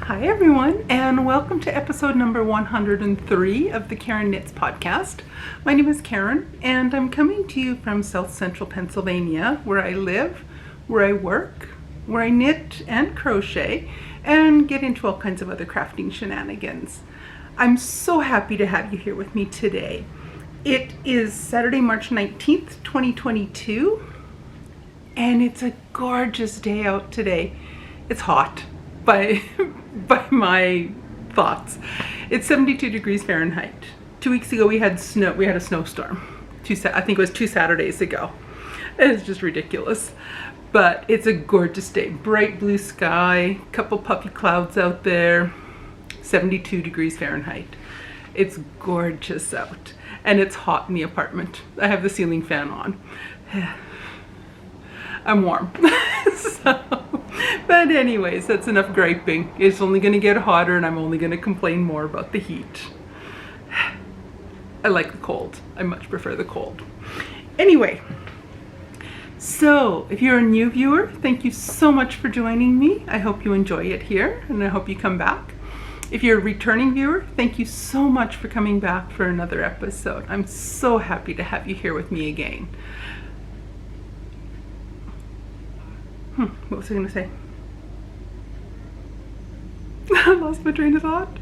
Hi everyone, and welcome to episode number 103 of the Karen Knits podcast. My name is Karen, and I'm coming to you from South Central Pennsylvania, where I live, where I work, where I knit and crochet, and get into all kinds of other crafting shenanigans. I'm so happy to have you here with me today. It is Saturday, March 19th, 2022, and it's a gorgeous day out today. It's hot by my thoughts. It's 72 degrees Fahrenheit. 2 weeks ago we had snow. We had a snowstorm. I think it was 2 Saturdays ago. It's just ridiculous. But it's a gorgeous day. Bright blue sky, couple puffy clouds out there. 72 degrees Fahrenheit. It's gorgeous out. And it's hot in the apartment. I have the ceiling fan on. I'm warm. But anyways, that's enough griping. It's only going to get hotter and I'm only going to complain more about the heat. I like the cold. I much prefer the cold. Anyway, so if you're a new viewer, thank you so much for joining me. I hope you enjoy it here and I hope you come back. If you're a returning viewer, thank you so much for coming back for another episode. I'm so happy to have you here with me again. What was I going to say? I lost my train of thought.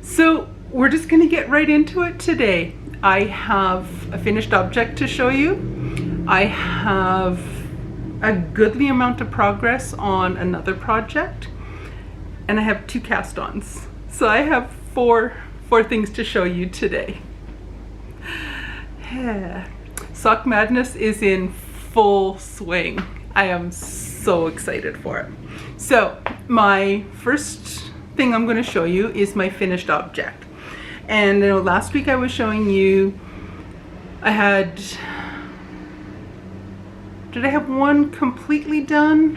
So we're just going to get right into it today. I have a finished object to show you. I have a goodly amount of progress on another project. And I have 2 cast-ons. So I have four things to show you today. Sock Madness is in full swing. I am so excited for it. So my first thing I'm going to show you is my finished object. And you know, last week I was showing you, did I have one completely done?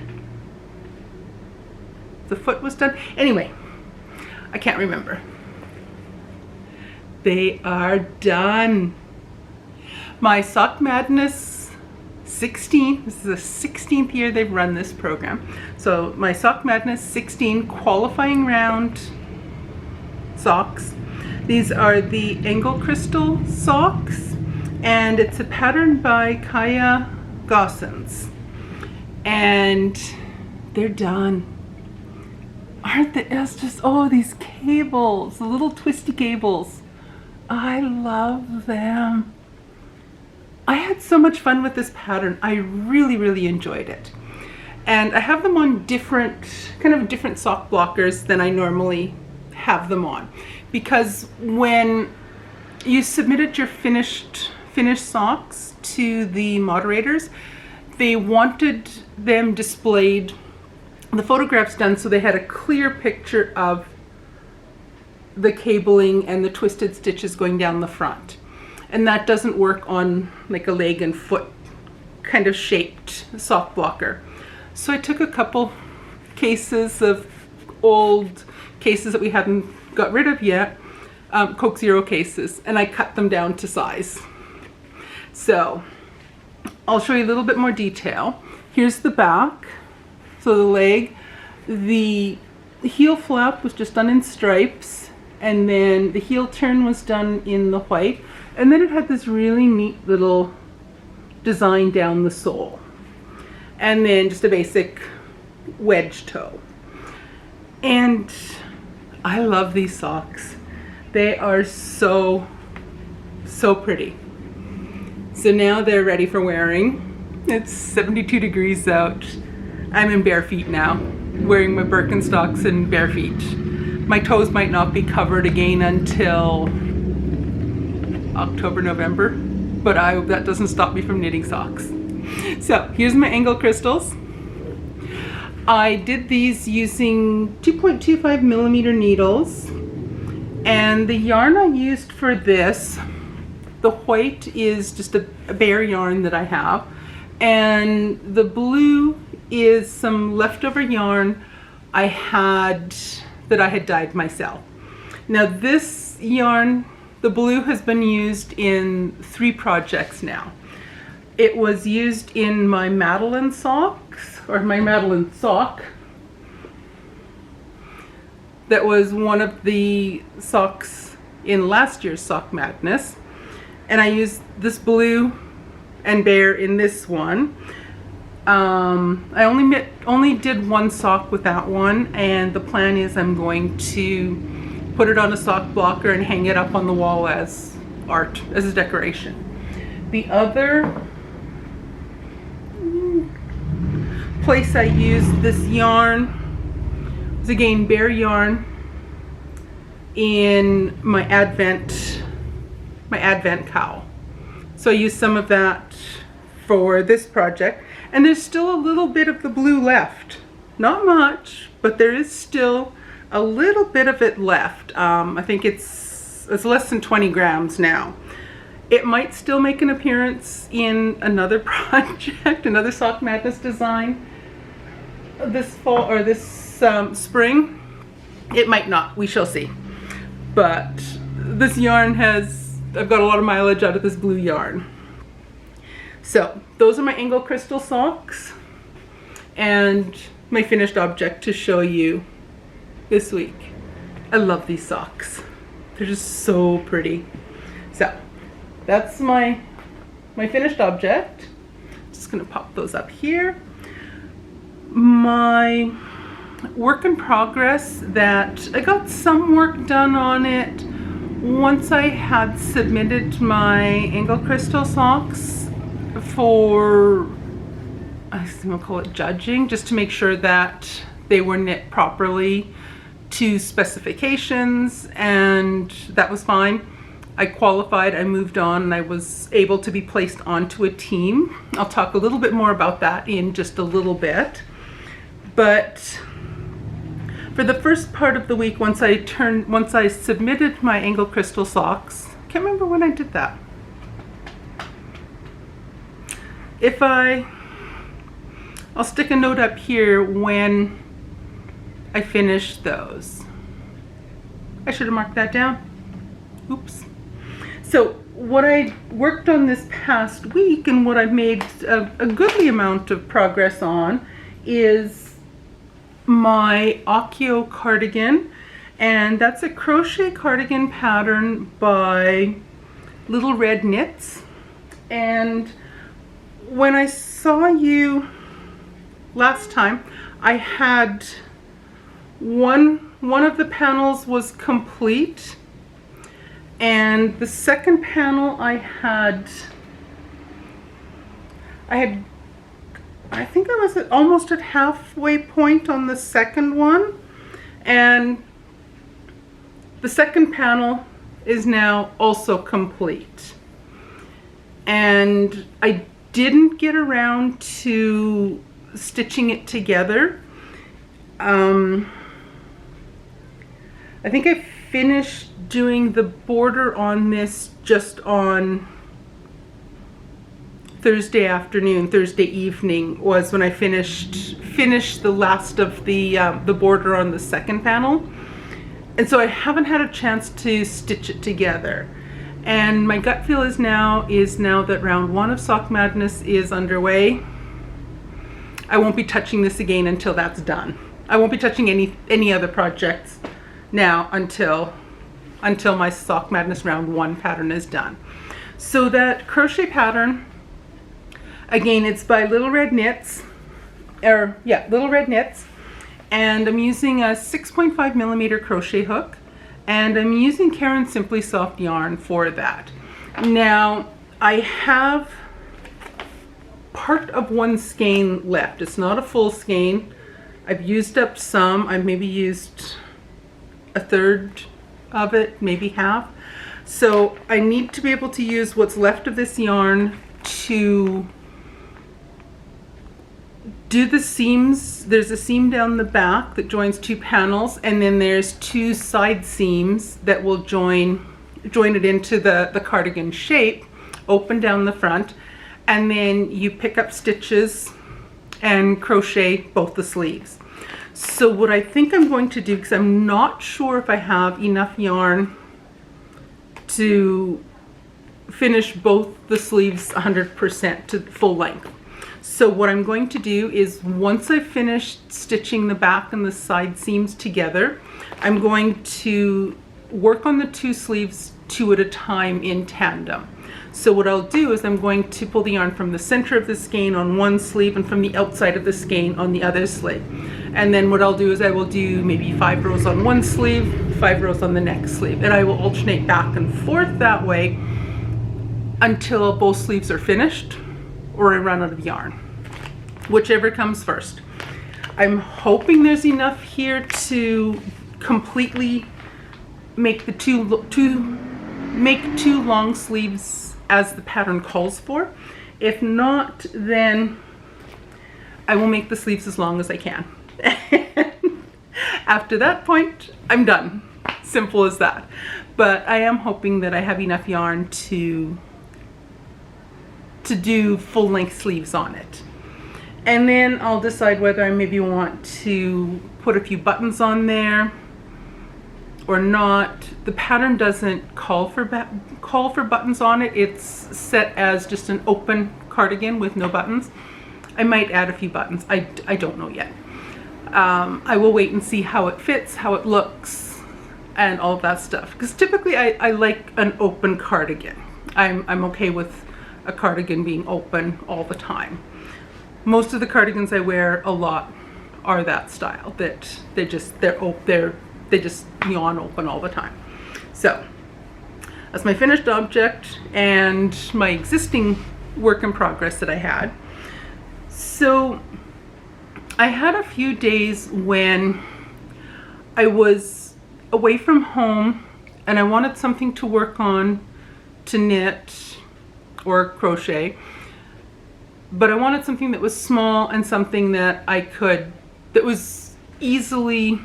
The foot was done? Anyway, I can't remember. They are done. My Sock Madness 16, this is the 16th year they've run this program. So my Sock Madness 16 qualifying round socks. These are the Angle Crystal socks, and it's a pattern by Kaya Gossens. And they're done. Aren't they? It's just, oh, these cables, the little twisty cables. I love them. I had so much fun with this pattern. I really enjoyed it. And I have them on different sock blockers than I normally have them on. Because when you submitted your finished socks to the moderators, they wanted them displayed, the photographs done so they had a clear picture of the cabling and the twisted stitches going down the front. And that doesn't work on like a leg and foot kind of shaped sock blocker. So I took a couple cases of old cases that we hadn't got rid of yet, Coke Zero cases, and I cut them down to size. So I'll show you a little bit more detail. Here's the back. So the leg, the heel flap was just done in stripes, and then the heel turn was done in the white. And then it had this really neat little design down the sole. And then just a basic wedge toe. And I love these socks. They are so pretty. So now they're ready for wearing. It's 72 degrees out. I'm in bare feet now, wearing my Birkenstocks in bare feet. My toes might not be covered again until October, November, but that doesn't stop me from knitting socks. So here's my Angle Crystals. I did these using 2.25 millimeter needles, and the yarn I used for this, the white is just a bare yarn that I have, and the blue is some leftover yarn I had dyed myself. Now this yarn, the blue, has been used in 3 projects now. It was used in my Madeline socks, or my Madeline sock. that was one of the socks in last year's Sock Madness. And I used this blue and bear in this one. I only did one sock with that one, and the plan is I'm going to put it on a sock blocker and hang it up on the wall as art, as a decoration. The other place I used this yarn was again bear yarn in my advent cowl. So I used some of that for this project, and there's still a little bit of the blue left. Not much, but there is still a little bit of it left. I think it's less than 20 grams now. It might still make an appearance in another project, another Sock Madness design this fall or this spring. It might not, we shall see. But this yarn I've got a lot of mileage out of this blue yarn. So those are my angle crystal socks and my finished object to show you this week. I love these socks. They're just so pretty. So that's my finished object. Just gonna pop those up here. My work in progress that I got some work done on it once I had submitted my angle crystal socks for, I think I'll call it judging, just to make sure that they were knit properly to specifications, and that was fine. I qualified, I moved on, and I was able to be placed onto a team. I'll talk a little bit more about that in just a little bit. But for the first part of the week, once I submitted my angle crystal socks, I can't remember when I did that. I'll stick a note up here when I finished those. I should have marked that down. Oops. So what I worked on this past week and what I've made a goodly amount of progress on is my Ochio cardigan, and that's a crochet cardigan pattern by Little Red Knits. And when I saw you last time, I had one of the panels was complete, and the second panel I think I was almost at halfway point on the second one, and the second panel is now also complete. And I didn't get around to stitching it together. I think I finished doing the border on this just on Thursday evening was when I finished the last of the border on the second panel, and so I haven't had a chance to stitch it together. And my gut feel is now that round 1 of Sock Madness is underway. I won't be touching this again until that's done. I won't be touching any other projects now until my Sock Madness round 1 pattern is done. So that crochet pattern, again, it's by Little Red Knits, Little Red Knits, and I'm using a 6.5 millimeter crochet hook, and I'm using Caron Simply Soft yarn for that. Now, I have part of one skein left. It's not a full skein. I've used up some. I've maybe used a third of it, maybe half. So I need to be able to use what's left of this yarn to do the seams. There's a seam down the back that joins 2 panels, and then there's 2 side seams that will join it into the cardigan shape, open down the front, and then you pick up stitches and crochet both the sleeves. So what I think I'm going to do, because I'm not sure if I have enough yarn to finish both the sleeves 100% to full length. So what I'm going to do is, once I've finished stitching the back and the side seams together, I'm going to work on the 2 sleeves 2 at a time in tandem. So what I'll do is I'm going to pull the yarn from the center of the skein on one sleeve and from the outside of the skein on the other sleeve. And then what I'll do is I will do maybe 5 rows on one sleeve, 5 rows on the next sleeve, and I will alternate back and forth that way until both sleeves are finished or I run out of yarn, whichever comes first. I'm hoping there's enough here to completely make the two long sleeves as the pattern calls for. If not, then I will make the sleeves as long as I can. After that point, I'm done. Simple as that. But I am hoping that I have enough yarn to do full-length sleeves on it. And then I'll decide whether I maybe want to put a few buttons on there or not. The pattern doesn't call for buttons on it. It's set as just an open cardigan with no buttons. I might add a few buttons. I don't know yet. I will wait and see how it fits, how it looks, and all of that stuff. Because typically I like an open cardigan. I'm okay with a cardigan being open all the time. Most of the cardigans I wear a lot are that style, that they just yawn open all the time. So that's my finished object and my existing work in progress that I had. So I had a few days when I was away from home and I wanted something to work on, to knit or crochet, but I wanted something that was small and something that that was easily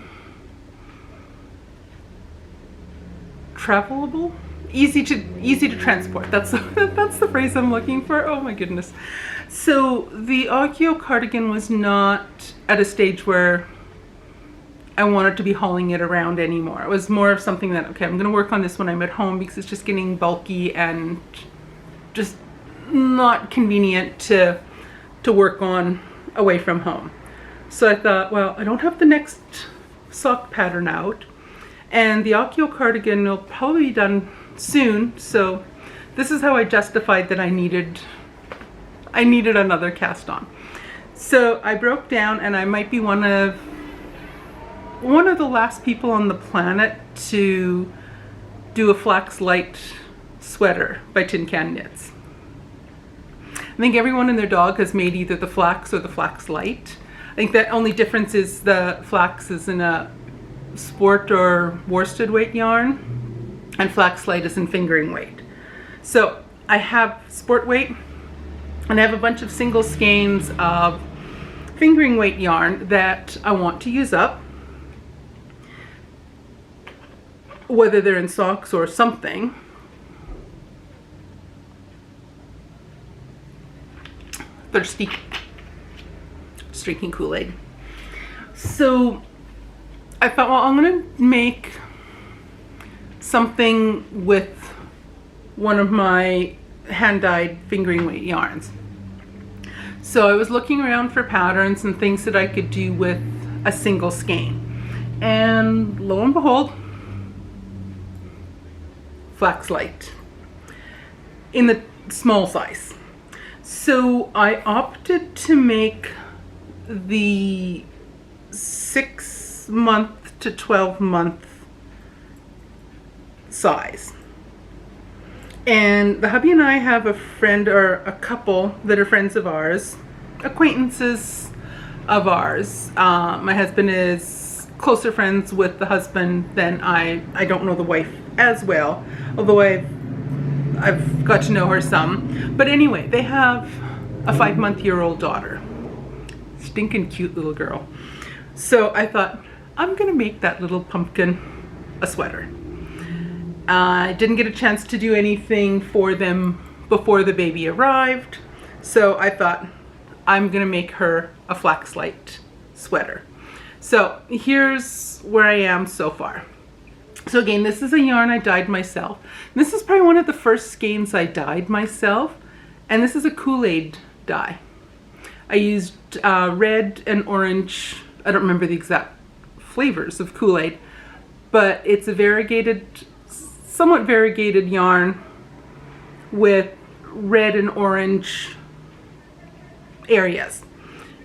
travelable, easy to transport. That's the phrase I'm looking for. Oh my goodness. So the Ochio cardigan was not at a stage where I wanted to be hauling it around anymore. It was more of something that, okay, I'm going to work on this when I'm at home because it's just getting bulky and just not convenient to work on away from home. So I thought, well, I don't have the next sock pattern out, and the Ochio cardigan will probably be done soon, so this is how I justified that I needed another cast on. So I broke down, and I might be one of the last people on the planet to do a Flax light sweater by Tin Can Knits. I think everyone and their dog has made either the Flax or the Flax light. I think the only difference is the Flax is in a sport or worsted weight yarn, and Flax light is in fingering weight. So I have sport weight, and I have a bunch of single skeins of fingering weight yarn that I want to use up, whether they're in socks or something. Thirsty. Just drinking Kool-Aid. So I thought, well, I'm going to make something with one of my hand-dyed fingering weight yarns. So I was looking around for patterns and things that I could do with a single skein. And lo and behold, Flax light in the small size. So I opted to make the 6-month to 12-month size. And the hubby and I have a friend, or a couple that are friends of ours, acquaintances of ours. My husband is closer friends with the husband than I don't know the wife as well, although I've got to know her some. But anyway, they have a 5-month-old daughter. Stinking cute little girl. So I thought, I'm gonna make that little pumpkin a sweater. I didn't get a chance to do anything for them before the baby arrived, so I thought, I'm gonna make her a Flax light sweater. So here's where I am so far. So again, this is a yarn I dyed myself. This is probably one of the first skeins I dyed myself, and this is a Kool-Aid dye. I used red and orange. I don't remember the exact flavors of Kool-Aid, but it's a variegated, somewhat variegated yarn with red and orange areas,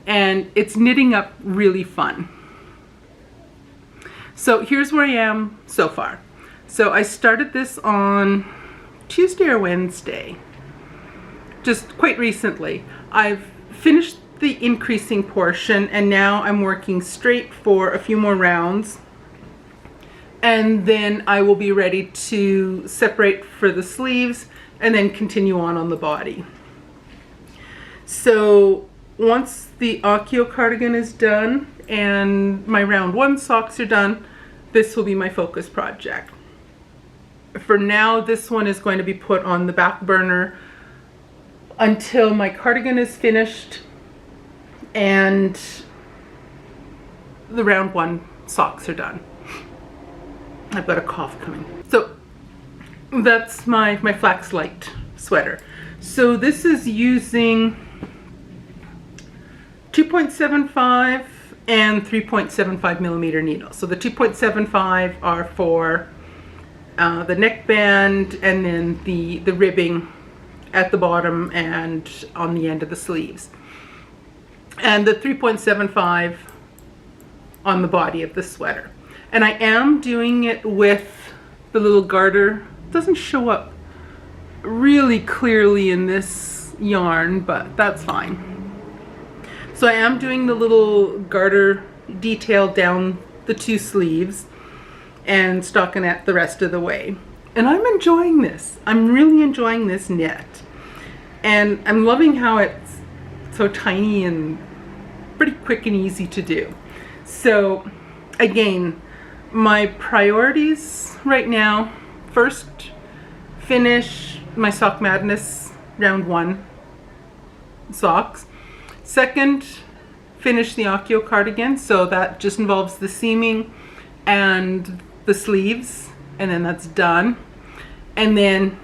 and it's knitting up really fun. So here's where I am so far. So I started this on Tuesday or Wednesday, just quite recently. I've finished the increasing portion, and now I'm working straight for a few more rounds, and then I will be ready to separate for the sleeves and then continue on the body. So once the Ochio cardigan is done and my round 1 socks are done, this will be my focus project. For now, this one is going to be put on the back burner until my cardigan is finished and the round 1 socks are done. I've got a cough coming. So that's my Flax light sweater. So this is using 2.75 and 3.75 millimeter needles. So the 2.75 are for the neckband, and then the ribbing at the bottom and on the end of the sleeves, and the 3.75 on the body of the sweater. And I am doing it with the little garter. It doesn't show up really clearly in this yarn, but that's fine. So I am doing the little garter detail down the 2 sleeves and stockinette the rest of the way. And I'm enjoying this. I'm really enjoying this knit. And I'm loving how it's so tiny and pretty quick and easy to do. So again, my priorities right now: first, finish my Sock Madness round 1 socks. Second, finish the Ochio cardigan. So that just involves the seaming and the sleeves, and then that's done. And then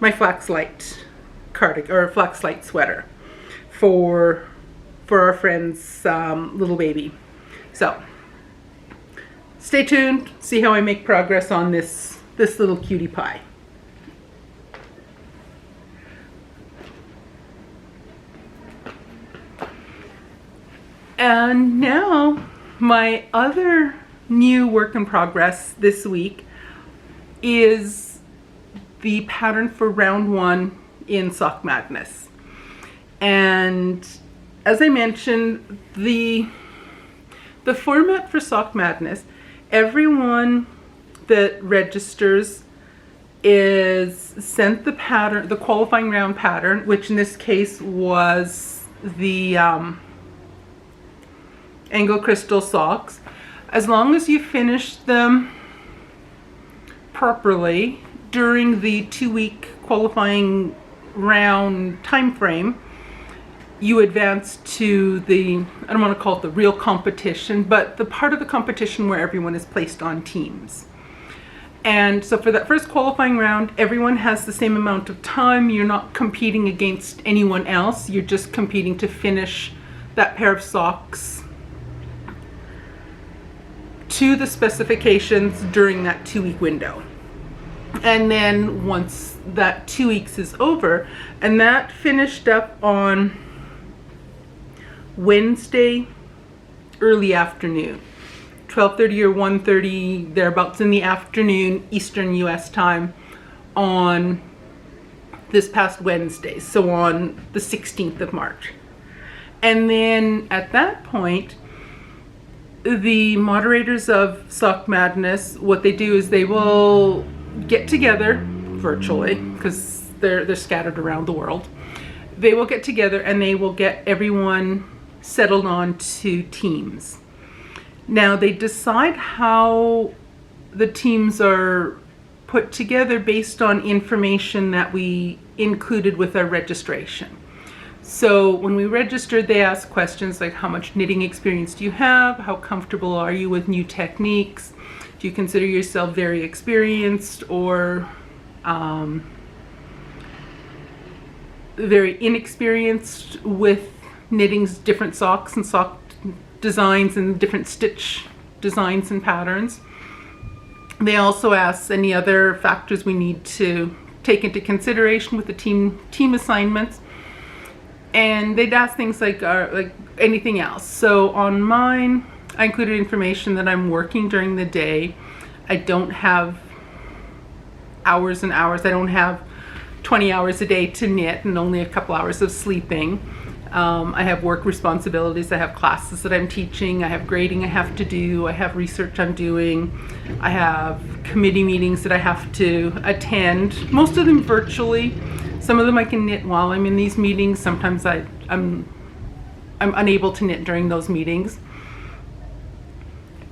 my Flax light cardigan, or Flax light sweater for our friend's little baby. So stay tuned, see how I make progress on this little cutie pie. And now my other new work in progress this week is the pattern for round 1 in Sock Madness. And as I mentioned, the format for Sock Madness, everyone that registers is sent the pattern, the qualifying round pattern, which in this case was the Angle Crystal socks. As long as you finish them properly during the 2-week qualifying round time frame, you advance to the, I don't want to call it the real competition, but the part of the competition where everyone is placed on teams. And so for that first qualifying round, everyone has the same amount of time. You're not competing against anyone else. You're just competing to finish that pair of socks to the specifications during that 2-week window. And then once that 2 weeks is over, and that finished up on Wednesday early afternoon, 12:30 or 1:30, thereabouts in the afternoon, Eastern US time, on this past Wednesday, so on the 16th of March. And then at that point, the moderators of Sock Madness, what they do is they will get together virtually, because they're scattered around the world. They will get together and they will get everyone settled on to teams. Now they decide how the teams are put together based on information that we included with our registration. So when we registered, they ask questions like, how much knitting experience do you have? How comfortable are you with new techniques? Do you consider yourself very experienced, or very inexperienced with knitting different socks and sock designs and different stitch designs and patterns. They also ask any other factors we need to take into consideration with the team assignments, and they'd ask things like anything else. So on mine, I included information that I'm working during the day. I don't have hours and hours. I don't have 20 hours a day to knit and only a couple hours of sleeping. I have work responsibilities. I have classes that I'm teaching. I have grading I have to do. I have research I'm doing. I have committee meetings that I have to attend, most of them virtually. Some of them I can knit while I'm in these meetings. Sometimes I'm unable to knit during those meetings.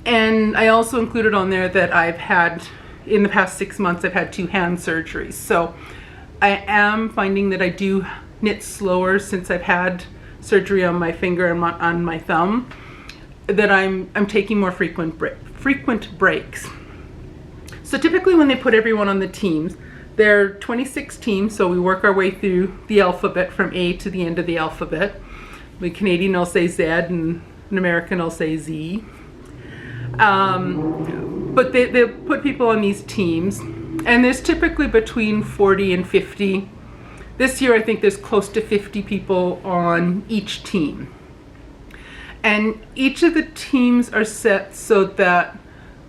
And I also included on there that I've had, in the past 6 months, I've had 2 hand surgeries. So I am finding that I do knit slower since I've had surgery on my finger and on my thumb, that I'm taking more frequent breaks. So typically when they put everyone on the teams, there are 26 teams, so we work our way through the alphabet from A to the end of the alphabet. The Canadian will say Z and an American will say Z. But they put people on these teams, and there's typically between 40 and 50. This year I think there's close to 50 people on each team. And each of the teams are set so that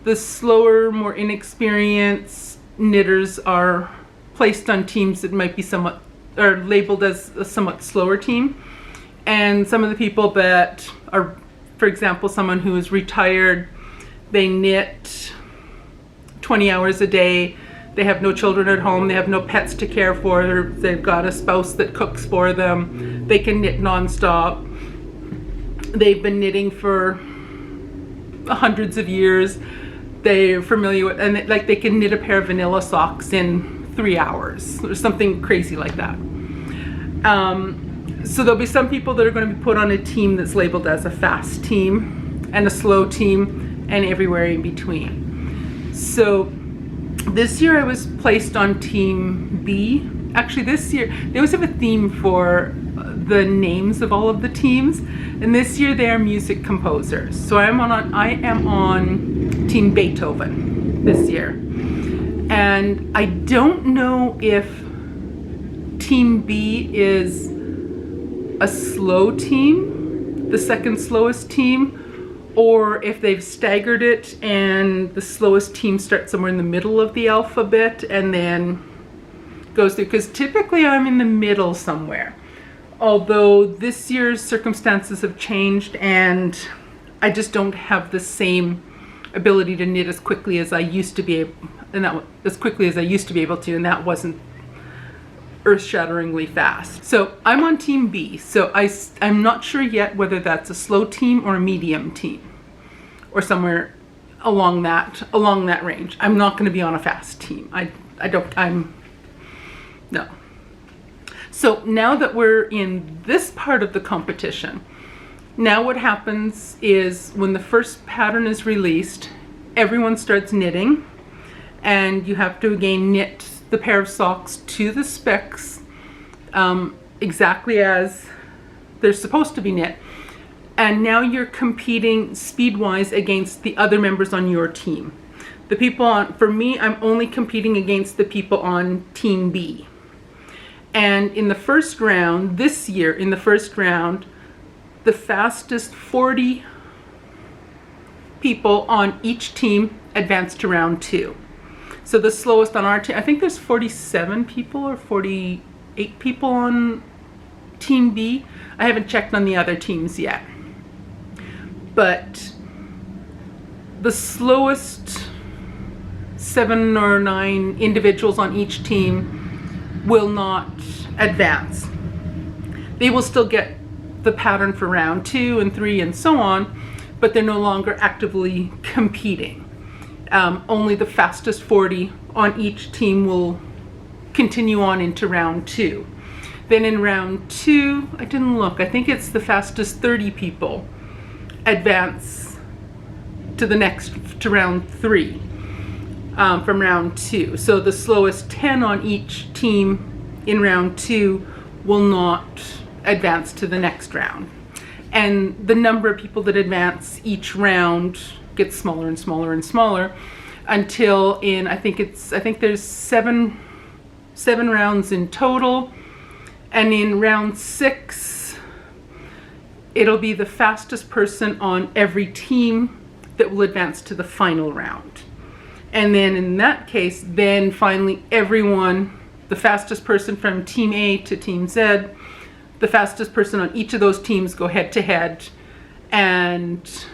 the slower, more inexperienced knitters are placed on teams that might be somewhat, or labeled as a somewhat slower team. And some of the people that are, for example, someone who is retired, they knit 20 hours a day, they have no children at home, they have no pets to care for, they've got a spouse that cooks for them, they can knit nonstop. They've been knitting for hundreds of years, they're familiar with, and like they can knit a pair of vanilla socks in 3 hours or something crazy like that. So there'll be some people that are going to be put on a team that's labeled as a fast team and a slow team and everywhere in between. So this year I was placed on team B. Actually this year, they always have a theme for the names of all of the teams, and this year they are music composers. So I am on team Beethoven this year. And I don't know if team B is a slow team, the second slowest team, or if they've staggered it and the slowest team starts somewhere in the middle of the alphabet and then goes through, because typically I'm in the middle somewhere. Although this year's circumstances have changed and I just don't have the same ability to knit as quickly as I used to be able, and and that wasn't earth-shatteringly fast. So I'm on team B, so I'm not sure yet whether that's a slow team or a medium team or somewhere along that range. I'm not going to be on a fast team. No. So now that we're in this part of the competition, now what happens is when the first pattern is released, everyone starts knitting, and you have to again knit the pair of socks to the specs exactly as they're supposed to be knit. And now you're competing speed-wise against the other members on your team. The people on, for me, I'm only competing against the people on team B. And in the first round, this year, in the first round, the fastest 40 people on each team advanced to round 2. So the slowest on our team, I think there's 47 people or 48 people on team B. I haven't checked on the other teams yet. But the slowest 7 or 9 individuals on each team will not advance. They will still get the pattern for round 2 and 3 and so on, but they're no longer actively competing. Only the fastest 40 on each team will continue on into round 2. Then in round 2, I didn't look, I think it's the fastest 30 people advance to round 3 from round 2. So the slowest 10 on each team in round 2 will not advance to the next round. And the number of people that advance each round gets smaller and smaller and smaller until I think there's seven rounds in total. And in round 6, it'll be the fastest person on every team that will advance to the final round. And then in that case, then finally everyone, the fastest person from team A to team Z, the fastest person on each of those teams go head to head, and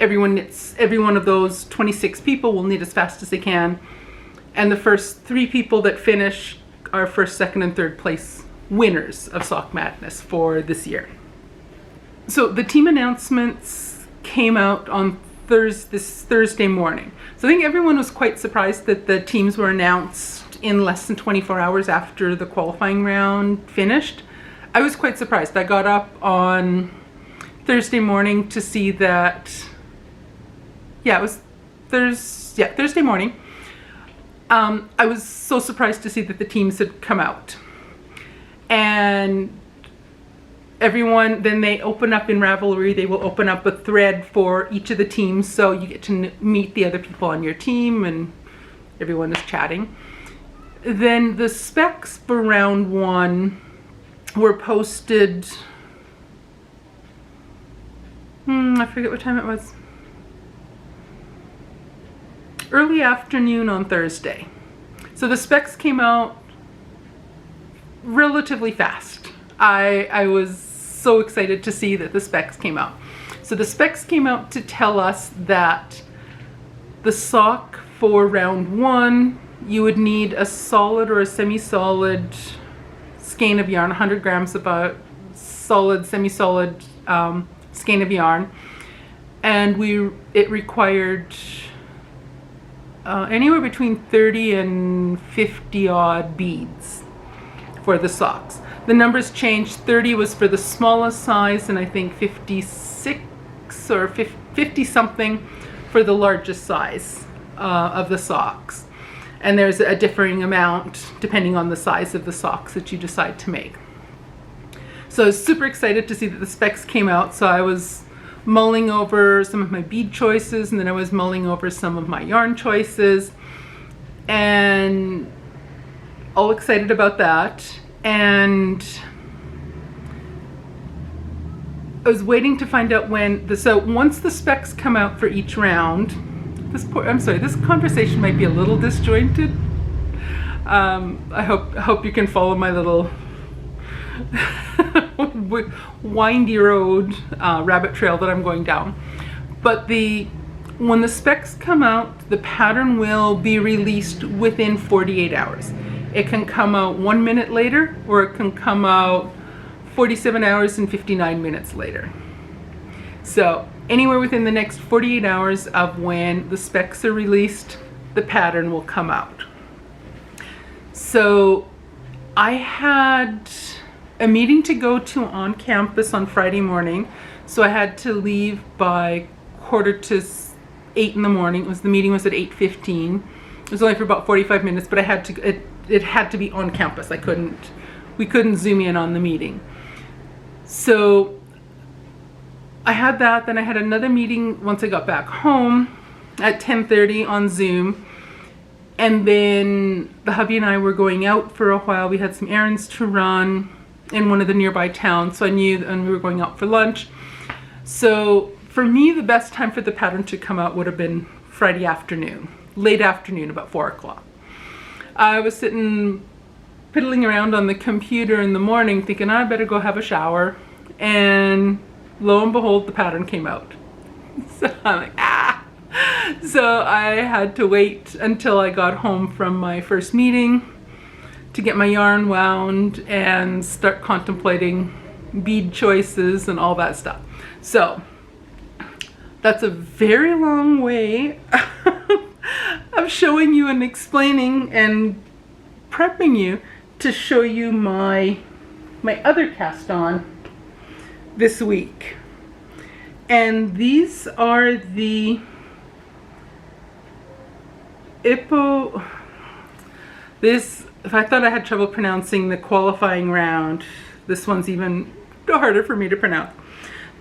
every one of those 26 people will knit as fast as they can. And the first 3 people that finish are first, second, and third place winners of Sock Madness for this year. So the team announcements came out on this Thursday morning. So I think everyone was quite surprised that the teams were announced in less than 24 hours after the qualifying round finished. I was quite surprised. I got up on Thursday morning to see that, it was Thursday morning. I was so surprised to see that the teams had come out. And everyone, then they open up in Ravelry, they will open up a thread for each of the teams, so you get to meet the other people on your team and everyone is chatting. Then the specs for round 1 were posted, I forget what time it was, early afternoon on Thursday. So the specs came out relatively fast. I was so excited to see that the specs came out. So the specs came out to tell us that the sock for round 1, you would need a solid or a semi-solid skein of yarn, 100 grams of a solid, semi-solid skein of yarn, and it required anywhere between 30 and 50 odd beads for the socks. The numbers changed. 30 was for the smallest size, and I think 56 or 50 something for the largest size of the socks. And there's a differing amount depending on the size of the socks that you decide to make. So I was super excited to see that the specs came out. So I was mulling over some of my bead choices, and then I was mulling over some of my yarn choices, and all excited about that. And I was waiting to find out when so once the specs come out for each round, this conversation might be a little disjointed. I hope you can follow my little windy road, rabbit trail that I'm going down. But when the specs come out, the pattern will be released within 48 hours. It can come out 1 minute later, or it can come out 47 hours and 59 minutes later. So anywhere within the next 48 hours of when the specs are released, the pattern will come out. So I had a meeting to go to on campus on Friday morning, so I had to leave by 7:45 in the morning. The meeting was at 8:15. It was only for about 45 minutes, but I had to. It had to be on campus. We couldn't zoom in on the meeting. So I had that. Then I had another meeting once I got back home at 10:30 on Zoom. And then the hubby and I were going out for a while. We had some errands to run in one of the nearby towns, so I knew, and we were going out for lunch. So for me, the best time for the pattern to come out would have been Friday afternoon, late afternoon, about 4 o'clock. I was sitting piddling around on the computer in the morning thinking I better go have a shower, and lo and behold, the pattern came out. So I'm like, So I had to wait until I got home from my first meeting to get my yarn wound and start contemplating bead choices and all that stuff. So that's a very long way of showing you and explaining and prepping you to show you my other cast on this week. And these are the this if I thought I had trouble pronouncing the qualifying round, this one's even harder for me to pronounce.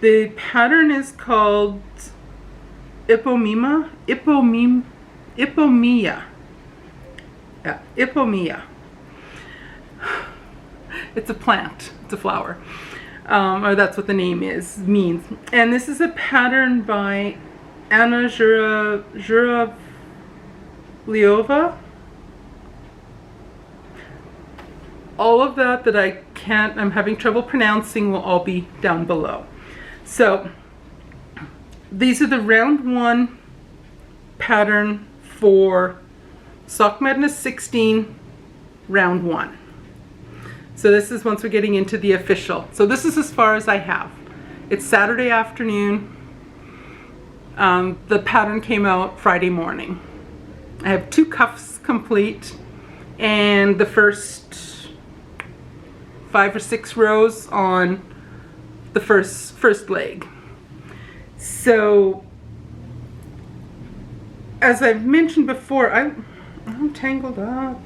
The pattern is called Ipomia. Yeah, Ipomia. It's a plant, it's a flower. Or that's what the name means. And this is a pattern by Anna Zhuravlyova. All of that I'm having trouble pronouncing will all be down below. So these are the round 1 pattern for Sock Madness 16 round 1. So this is once we're getting into the official. So this is as far as I have. It's Saturday afternoon. The pattern came out Friday morning. I have 2 cuffs complete and the first 5 or 6 rows on the first leg. So as I've mentioned before, I'm tangled up.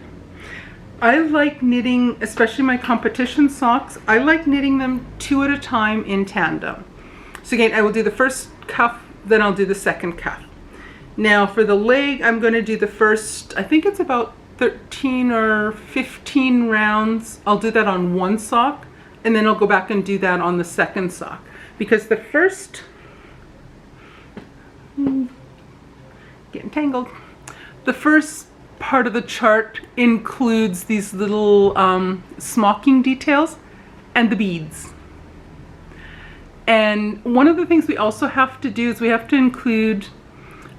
I like knitting, especially my competition socks, I like knitting them 2 at a time in tandem. So again, I will do the first cuff, then I'll do the second cuff. Now for the leg, I'm going to do the first, I think it's about 13 or 15 rounds. I'll do that on one sock, and then I'll go back and do that on the second sock. Because the first, getting tangled, the first part of the chart includes these little smocking details and the beads. And one of the things we also have to do is we have to include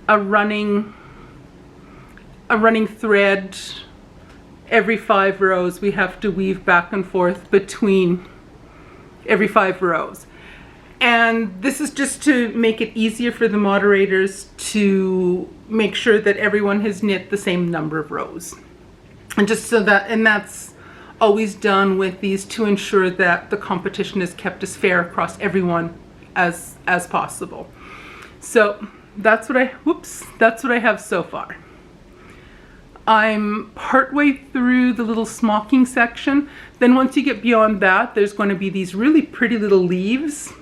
a running thread every 5 rows. We have to weave back and forth between every 5 rows. And this is just to make it easier for the moderators to make sure that everyone has knit the same number of rows. And just so that, and that's always done with these to ensure that the competition is kept as fair across everyone as possible. So that's what I have so far. I'm partway through the little smocking section. Then once you get beyond that, there's going to be these really pretty little leaves.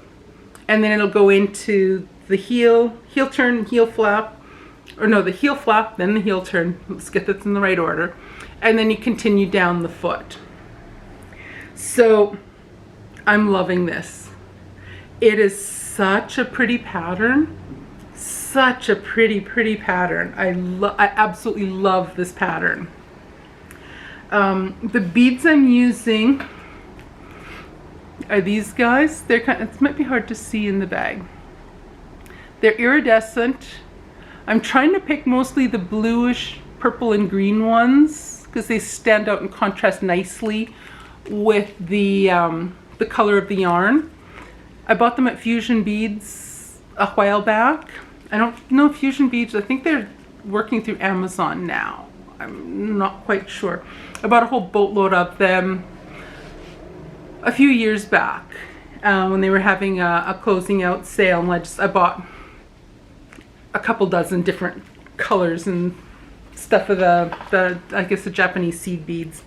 And then it'll go into the heel turn, heel flap, or no, the heel flap, then the heel turn. Let's get this in the right order. And then you continue down the foot. So I'm loving this. It is such a pretty pattern. Such a pretty pattern. I absolutely love this pattern. The beads I'm using are these guys. They're it might be hard to see in the bag. They're iridescent. I'm trying to pick mostly the bluish, purple, and green ones because they stand out and contrast nicely with the color of the yarn. I bought them at Fusion Beads a while back. I don't know Fusion Beads. I think they're working through Amazon now. I'm not quite sure. I bought a whole boatload of them a few years back when they were having a closing out sale, and I bought a couple dozen different colors and stuff of the I guess the Japanese seed beads.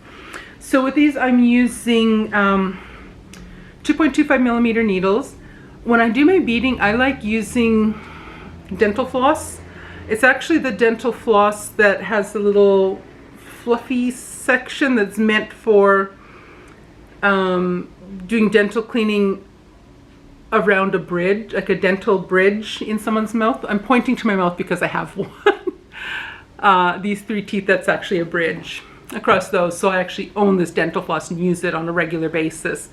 So with these I'm using 2.25 millimeter needles. When I do my beading, I like using dental floss. It's actually the dental floss that has the little fluffy section that's meant for doing dental cleaning around a bridge, like a dental bridge in someone's mouth. I'm pointing to my mouth because I have one. These 3 teeth, that's actually a bridge across those. So I actually own this dental floss and use it on a regular basis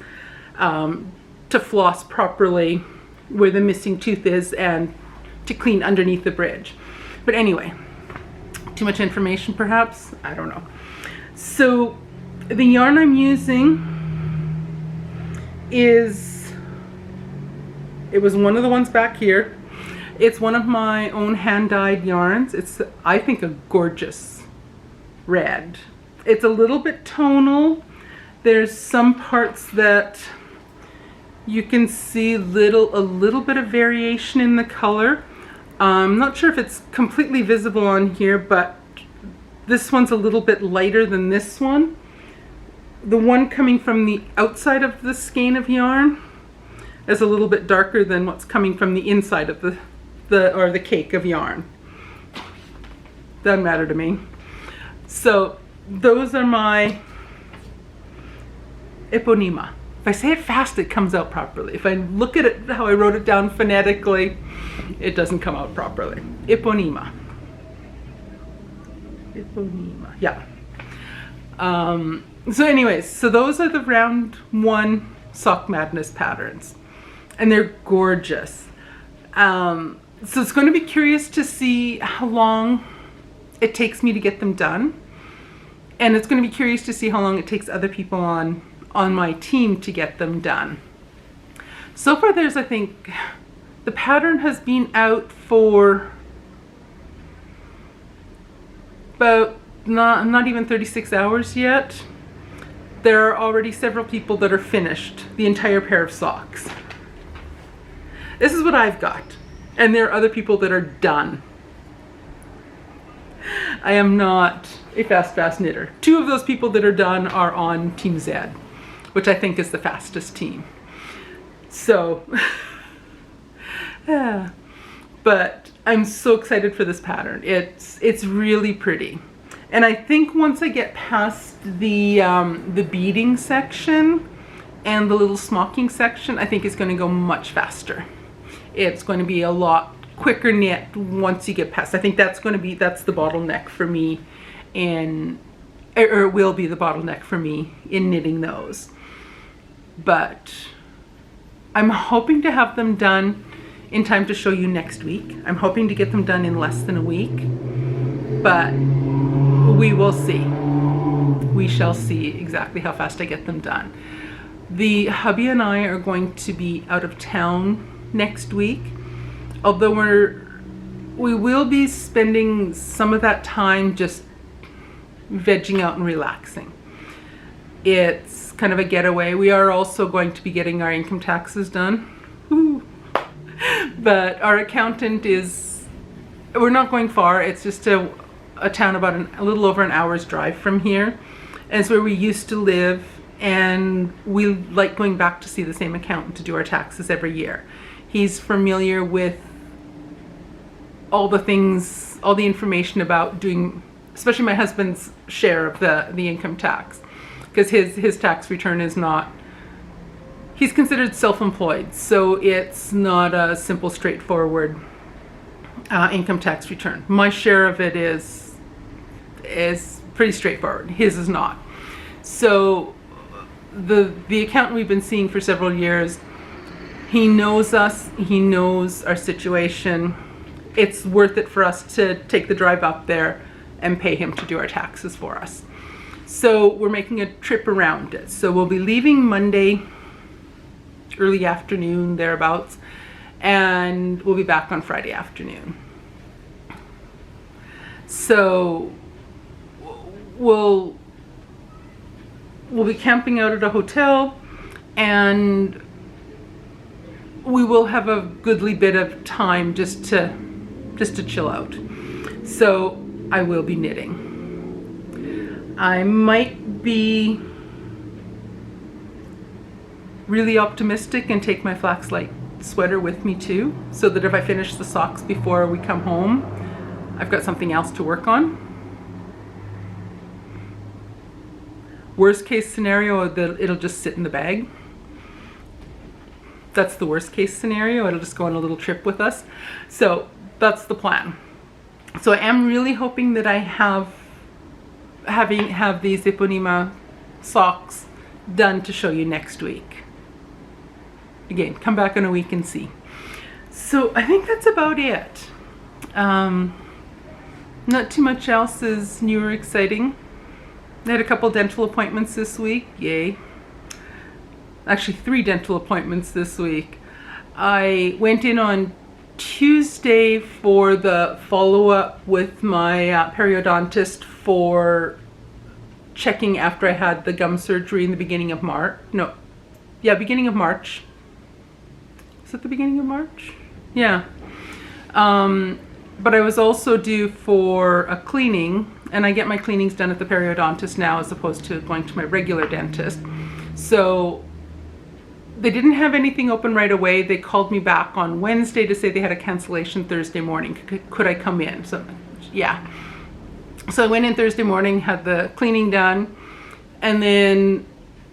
to floss properly where the missing tooth is and to clean underneath the bridge. But anyway, too much information perhaps? I don't know. So the yarn I'm using it was one of the ones back here. It's one of my own hand-dyed yarns. It's, I think, a gorgeous red. It's a little bit tonal. There's some parts that you can see a little bit of variation in the color. I'm not sure if it's completely visible on here, but this one's a little bit lighter than this one. the one coming from the outside of the skein of yarn is a little bit darker than what's coming from the inside of the cake of yarn. Doesn't matter to me. So those are my Eponema. If I say it fast, it comes out properly. If I look at it how I wrote it down phonetically, it doesn't come out properly. Eponema. Eponema. Yeah. So anyways, so those are the round 1 Sock Madness patterns. And they're gorgeous. So it's going to be curious to see how long it takes me to get them done. And it's going to be curious to see how long it takes other people on my team to get them done. So far there's, I think, the pattern has been out for about not even 36 hours yet. There are already several people that are finished the entire pair of socks. This is what I've got. And there are other people that are done. I am not a fast knitter. 2 of those people that are done are on Team Z, which I think is the fastest team. So, yeah. But I'm so excited for this pattern. It's really pretty. And I think once I get past the beading section and the little smocking section, I think it's going to go much faster. It's going to be a lot quicker knit once you get past. I think that's the bottleneck for me or it will be the bottleneck for me in knitting those. But I'm hoping to have them done in time to show you next week. I'm hoping to get them done in less than a week, but we will see. We shall see exactly how fast I get them done. The hubby and I are going to be out of town next week, although we will be spending some of that time just vegging out and relaxing. It's kind of a getaway. We are also going to be getting our income taxes done. Woo. But our accountant we're not going far. It's just a town about a little over an hour's drive from here. And it's where we used to live, and we like going back to see the same accountant to do our taxes every year. He's familiar with all the things, all the information about doing, especially my husband's share of the income tax, because his tax return is not, he's considered self-employed, so it's not a simple, straightforward income tax return. My share of it is pretty straightforward. His is not. So the accountant we've been seeing for several years, he knows us, he knows our situation. It's worth it for us to take the drive up there and pay him to do our taxes for us. So we're making a trip around it. So we'll be leaving Monday, early afternoon, thereabouts, and we'll be back on Friday afternoon. So we'll be camping out at a hotel, and we will have a goodly bit of time just to chill out. So I will be knitting. I might be really optimistic and take my Flax light sweater with me too, so that if I finish the socks before we come home, I've got something else to work on. Worst case scenario, it'll just sit in the bag. That's the worst case scenario. It'll just go on a little trip with us. So that's the plan. So I am really hoping that I have these Eponema socks done to show you next week. Again, come back in a week and see. So I think that's about it. Not too much else is new or exciting. I had a couple dental appointments this week. Yay. Actually 3 dental appointments this week. I went in on Tuesday for the follow-up with my periodontist for checking after I had the gum surgery in the beginning of March. No, yeah, beginning of March. Is it the beginning of March? Yeah. But I was also due for a cleaning and I get my cleanings done at the periodontist now as opposed to going to my regular dentist. So they didn't have anything open right away. They called me back on Wednesday to say they had a cancellation Thursday morning. Could I come in? So yeah. So I went in Thursday morning, had the cleaning done, and then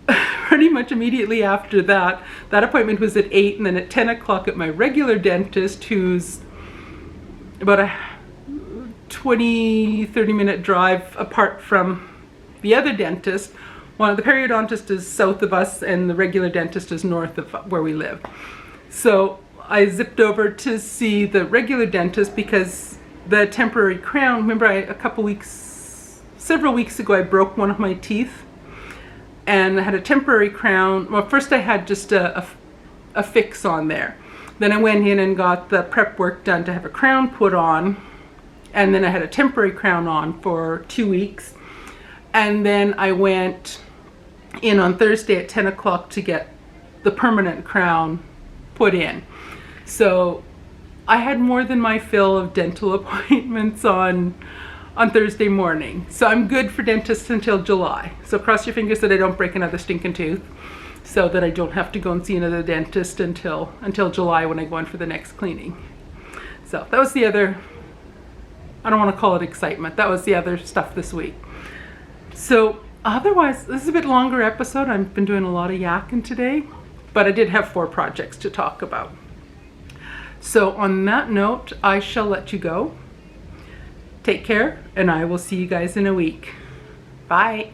pretty much immediately after that, that appointment was at 8, and then at 10 o'clock at my regular dentist, who's about a 20-30 minute drive apart from the other dentist. One of the periodontist is south of us and the regular dentist is north of where we live. So I zipped over to see the regular dentist because the temporary crown, remember several weeks ago I broke one of my teeth and I had a temporary crown. Well, first I had just a fix on there. Then I went in and got the prep work done to have a crown put on, and then I had a temporary crown on for 2 weeks. And then I went in on Thursday at 10 o'clock to get the permanent crown put in. So I had more than my fill of dental appointments on Thursday morning. So I'm good for dentists until July. So cross your fingers that I don't break another stinking tooth, so that I don't have to go and see another dentist until July when I go in for the next cleaning. So that was the other, I don't want to call it excitement, that was the other stuff this week. So otherwise, this is a bit longer episode. I've been doing a lot of yakking today, but I did have 4 projects to talk about. So on that note, I shall let you go. Take care, and I will see you guys in a week. Bye.